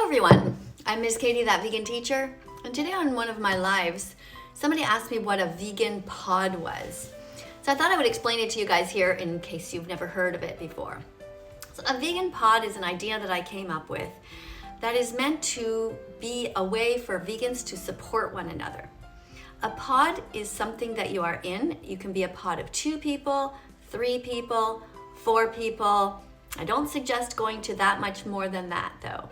everyone, I'm Miss Katie, that vegan teacher, and today on one of my lives, somebody asked me what a vegan pod was. So I thought I would explain it to you guys here in case you've never heard of it before. So a vegan pod is an idea that I came up with that is meant to be a way for vegans to support one another. A pod is something that you are in. You can be a pod of 2 people, 3 people, 4 people. I don't suggest going to that much more than that though.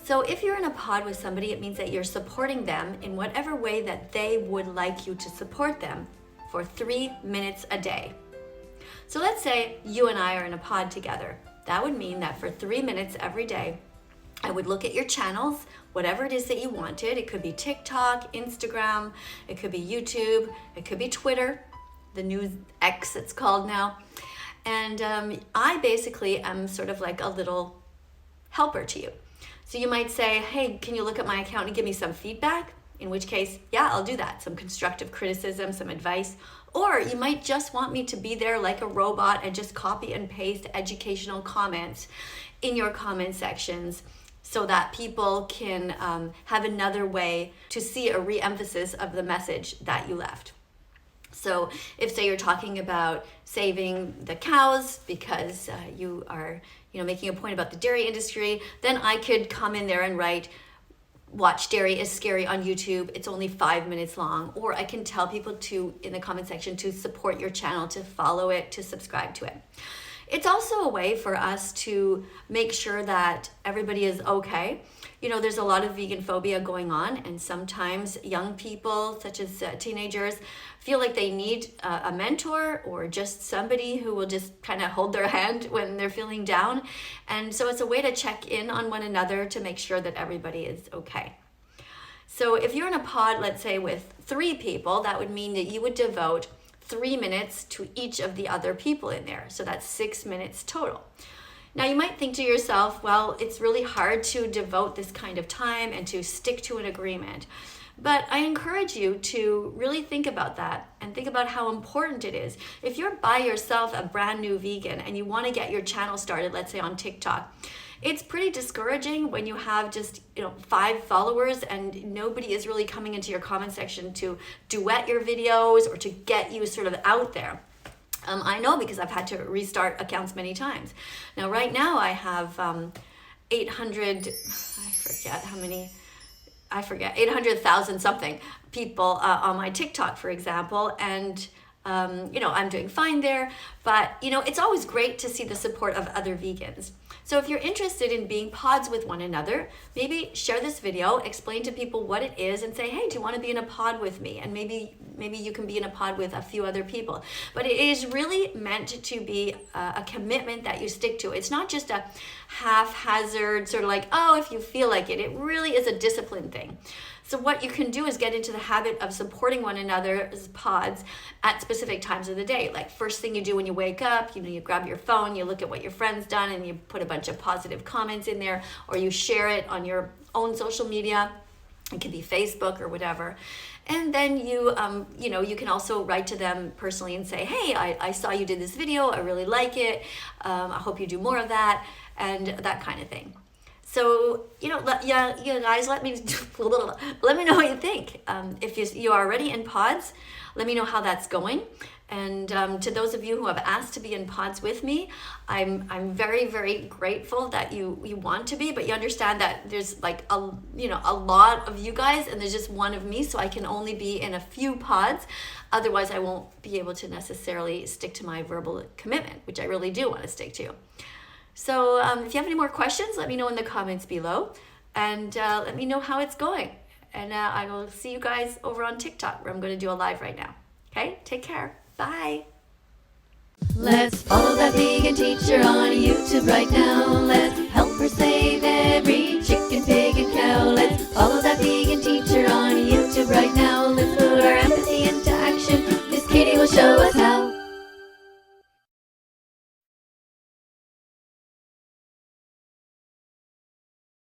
So if you're in a pod with somebody, it means that you're supporting them in whatever way that they would like you to support them for 3 minutes a day. So let's say you and I are in a pod together. That would mean that for 3 minutes every day, I would look at your channels, whatever it is that you wanted. It could be TikTok, Instagram, it could be YouTube, it could be Twitter, the new X it's called now. And I basically am sort of like a little helper to you. So you might say, hey, can you look at my account and give me some feedback? In which case, yeah, I'll do that. Some constructive criticism, some advice. Or you might just want me to be there like a robot and just copy and paste educational comments in your comment sections so that people can have another way to see a re-emphasis of the message that you left. So if, say, you're talking about saving the cows because you are making a point about the dairy industry, then I could come in there and write, watch Dairy is Scary on YouTube. It's only 5 minutes long. Or I can tell people to, in the comment section, to support your channel, to follow it, to subscribe to it. It's also a way for us to make sure that everybody is okay. There's a lot of vegan phobia going on, and sometimes young people, such as teenagers, feel like they need a mentor or just somebody who will just kind of hold their hand when they're feeling down. And so it's a way to check in on one another to make sure that everybody is okay. So if you're in a pod, let's say with 3 people, that would mean that you would devote 3 minutes to each of the other people in there. So that's 6 minutes total. Now you might think to yourself, well, it's really hard to devote this kind of time and to stick to an agreement. But I encourage you to really think about that and think about how important it is. If you're by yourself, a brand new vegan, and you want to get your channel started, let's say on TikTok, it's pretty discouraging when you have just 5 followers and nobody is really coming into your comment section to duet your videos or to get you sort of out there. I know because I've had to restart accounts many times. Now right now I have 800,000 something people on my TikTok, for example, and I'm doing fine there, but it's always great to see the support of other vegans. So if you're interested in being pods with one another, maybe share this video, explain to people what it is, and say, hey, do you want to be in a pod with me? And maybe you can be in a pod with a few other people. But it is really meant to be a commitment that you stick to. It's not just a haphazard sort of like, oh, if you feel like it. It really is a discipline thing. So what you can do is get into the habit of supporting one another's pods at specific times of the day. Like first thing you do when you wake up, you grab your phone, you look at what your friend's done, and you put a bunch of positive comments in there, or you share it on your own social media. It could be Facebook or whatever. And then you can also write to them personally and say, hey, I saw you did this video. I really like it. I hope you do more of that, and that kind of thing. So, you guys, let me know what you think. If you are already in pods, let me know how that's going. And to those of you who have asked to be in pods with me, I'm very, very grateful that you want to be, but you understand that there's like a lot of you guys and there's just one of me, so I can only be in a few pods. Otherwise, I won't be able to necessarily stick to my verbal commitment, which I really do want to stick to. So if you have any more questions, let me know in the comments below, and let me know how it's going. And I will see you guys over on TikTok, where I'm going to do a live right now. Okay, take care. Bye. Let's follow that vegan teacher on YouTube right now. Let's help her save every chicken, pig, and cow. Let's follow that vegan teacher